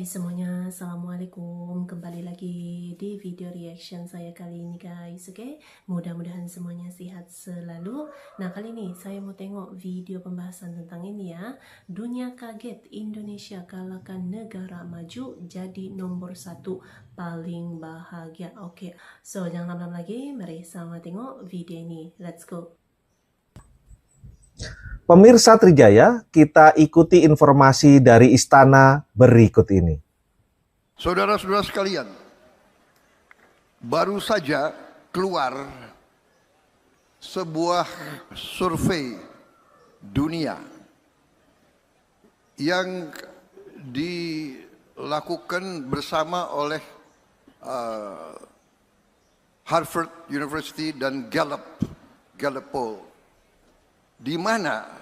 semuanya, Assalamualaikum. Kembali lagi di video reaction saya kali ini guys. Oke, mudah-mudahan semuanya sehat selalu. Nah, kali ini saya mau tengok video pembahasan tentang ini ya. Dunia kaget, Indonesia kalahkan negara maju jadi nomor 1 paling bahagia. Oke, so jangan lama-lama lagi, mari sama tengok video ini. Let's go. Pemirsa Trijaya, kita ikuti informasi dari istana berikut ini. Saudara-saudara sekalian, baru saja keluar sebuah survei dunia yang dilakukan bersama oleh Harvard University dan Gallup Poll, di mana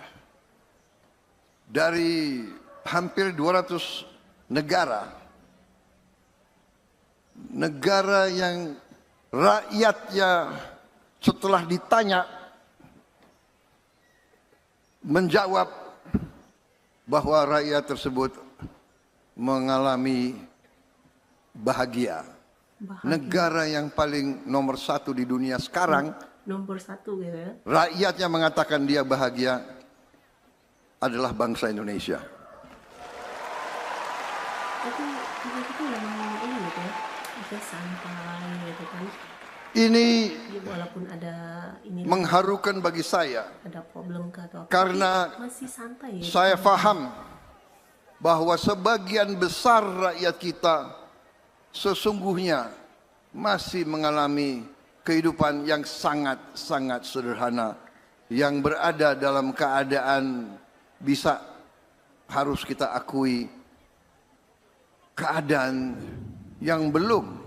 dari hampir 200 negara yang rakyatnya setelah ditanya menjawab bahwa rakyat tersebut mengalami bahagia. Negara yang paling nomor 1 di dunia sekarang, Nomor 1 gitu ya. rakyatnya mengatakan dia bahagia adalah bangsa Indonesia. Tapi itu memang ini gitu ya, itu santai gitu kan. Ini Ya, walaupun ada ini mengharukan bagi saya ada problem atau apa, karena tapi masih santai ya. saya paham bahwa sebagian besar rakyat kita sesungguhnya masih mengalami kehidupan yang sangat-sangat sederhana, yang berada dalam keadaan harus kita akui keadaan yang belum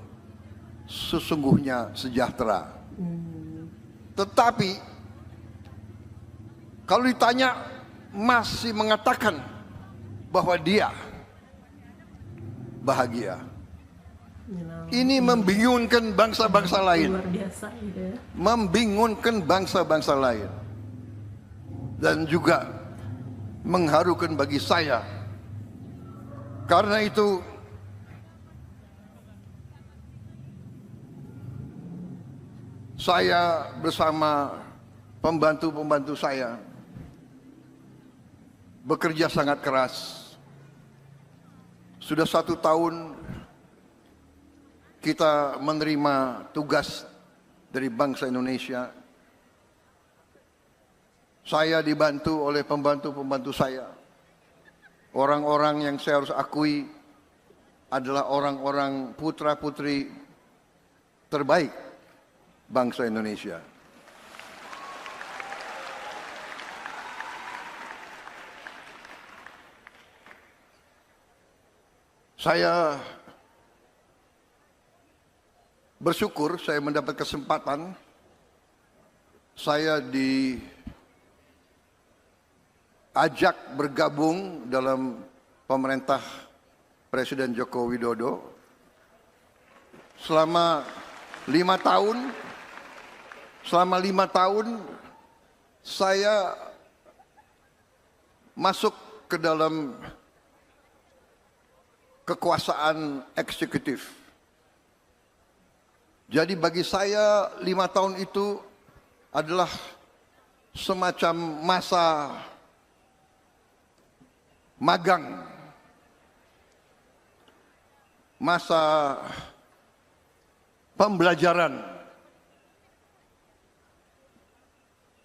sesungguhnya sejahtera. Tetapi kalau ditanya masih mengatakan bahwa dia bahagia. Ini membingungkan bangsa-bangsa lain. Luar biasa gitu ya. Membingungkan bangsa-bangsa lain. Dan juga mengharukan bagi saya. Karena itu saya bersama pembantu-pembantu saya bekerja sangat keras. Sudah 1 tahun kita menerima tugas dari bangsa Indonesia. Saya dibantu oleh pembantu-pembantu saya. Orang-orang yang saya harus akui adalah orang-orang putra-putri terbaik bangsa Indonesia. Saya bersyukur saya mendapat kesempatan. Saya diajak bergabung dalam pemerintah Presiden Joko Widodo selama 5 tahun. Selama 5 tahun saya masuk ke dalam kekuasaan eksekutif. Jadi bagi saya 5 tahun itu adalah semacam masa magang, masa pembelajaran.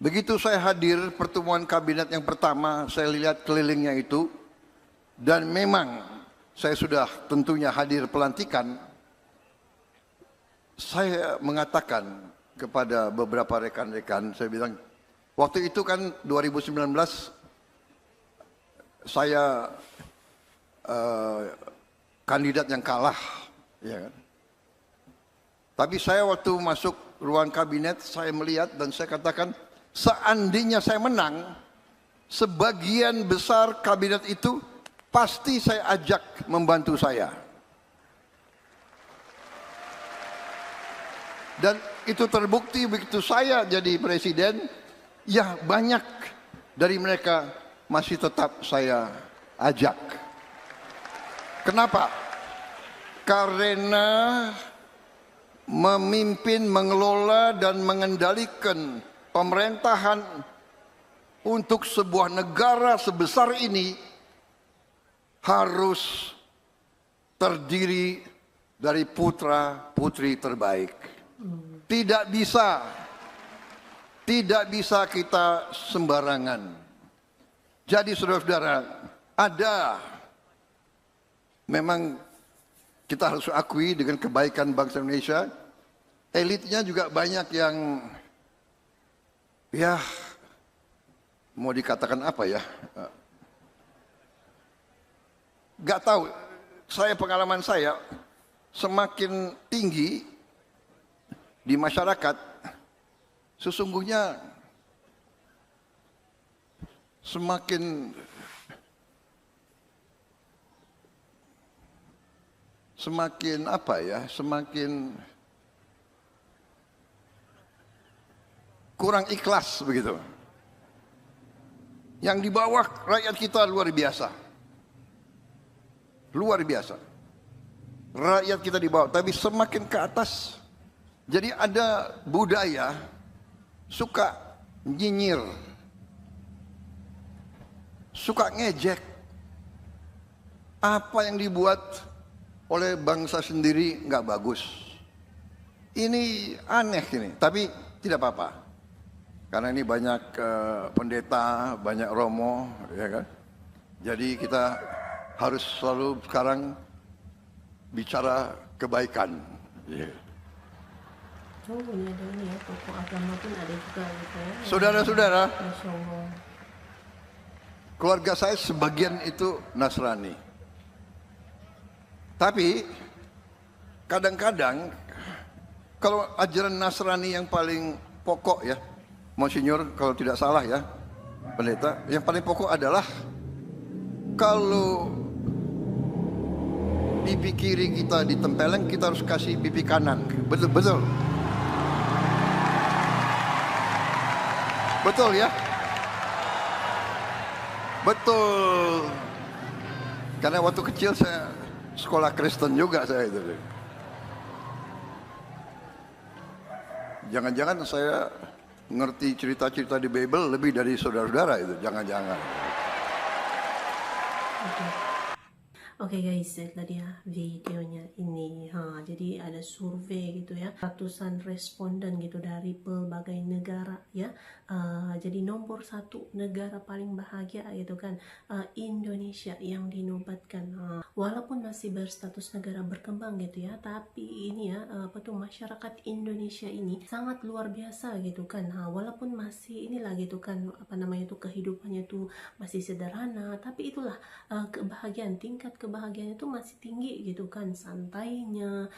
Begitu saya hadir pertemuan kabinet yang pertama, saya lihat kelilingnya itu, dan memang saya sudah tentunya hadir pelantikan. Saya mengatakan kepada beberapa rekan-rekan, saya bilang, waktu itu kan 2019 saya kandidat yang kalah, ya kan? Tapi saya waktu masuk ruang kabinet, saya melihat dan saya katakan, seandainya saya menang, sebagian besar kabinet itu pasti saya ajak membantu saya. Dan itu terbukti begitu saya jadi presiden, ya banyak dari mereka masih tetap saya ajak. Kenapa? karena memimpin, mengelola, dan mengendalikan pemerintahan untuk sebuah negara sebesar ini harus terdiri dari putra-putri terbaik. Tidak bisa kita sembarangan. Jadi saudara-saudara, memang kita harus akui dengan kebaikan bangsa Indonesia, elitnya juga banyak yang mau dikatakan apa ya, gak tahu. Pengalaman saya semakin tinggi di masyarakat, sesungguhnya semakin kurang ikhlas begitu. Yang di bawah rakyat kita luar biasa. Luar biasa. Rakyat kita di bawah, tapi semakin ke atas. Jadi ada budaya suka nyinyir, suka ngejek. Apa yang dibuat oleh bangsa sendiri nggak bagus. Ini aneh ini, tapi tidak apa-apa. Karena ini banyak pendeta, banyak romo, ya kan. Jadi kita harus selalu sekarang bicara kebaikan. Yeah. Oh, ini ada ini ya, tokoh agama pun ada juga gitu ya. Saudara-saudara, Masya Allah. keluarga saya sebagian itu Nasrani. Tapi kadang-kadang kalau ajaran Nasrani yang paling pokok ya, Monsinyur kalau tidak salah ya, pendeta, yang paling pokok adalah kalau pipi kiri kita ditempeleng, kita harus kasih pipi kanan. Betul. Betul ya? Betul. Karena waktu kecil saya sekolah Kristen juga saya itu. Jangan-jangan saya ngerti cerita-cerita di Bible lebih dari saudara-saudara itu. Jangan-jangan. Oke guys, itulah dia videonya ini. Jadi ada survei gitu ya, ratusan responden gitu dari berbagai negara ya. Jadi nomor 1 negara paling bahagia gitu kan, Indonesia yang dinobatkan. Walaupun masih berstatus negara berkembang gitu ya, tapi ini ya masyarakat Indonesia ini sangat luar biasa gitu kan. Walaupun masih inilah gitu kan, kehidupannya tuh masih sederhana, tapi itulah tingkat kebahagiaan itu masih tinggi gitu kan, santainya,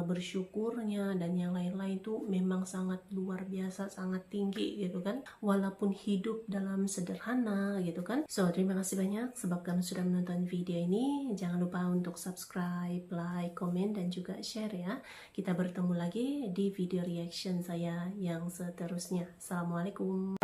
bersyukurnya dan yang lain-lain tuh memang sangat luar biasa, sangat tinggi gitu kan, walaupun hidup dalam sederhana gitu kan. So terima kasih banyak sebab kamu sudah menonton video ini. Jangan lupa untuk subscribe, like, komen dan juga share ya. Kita bertemu lagi di video reaction saya yang seterusnya. Assalamualaikum.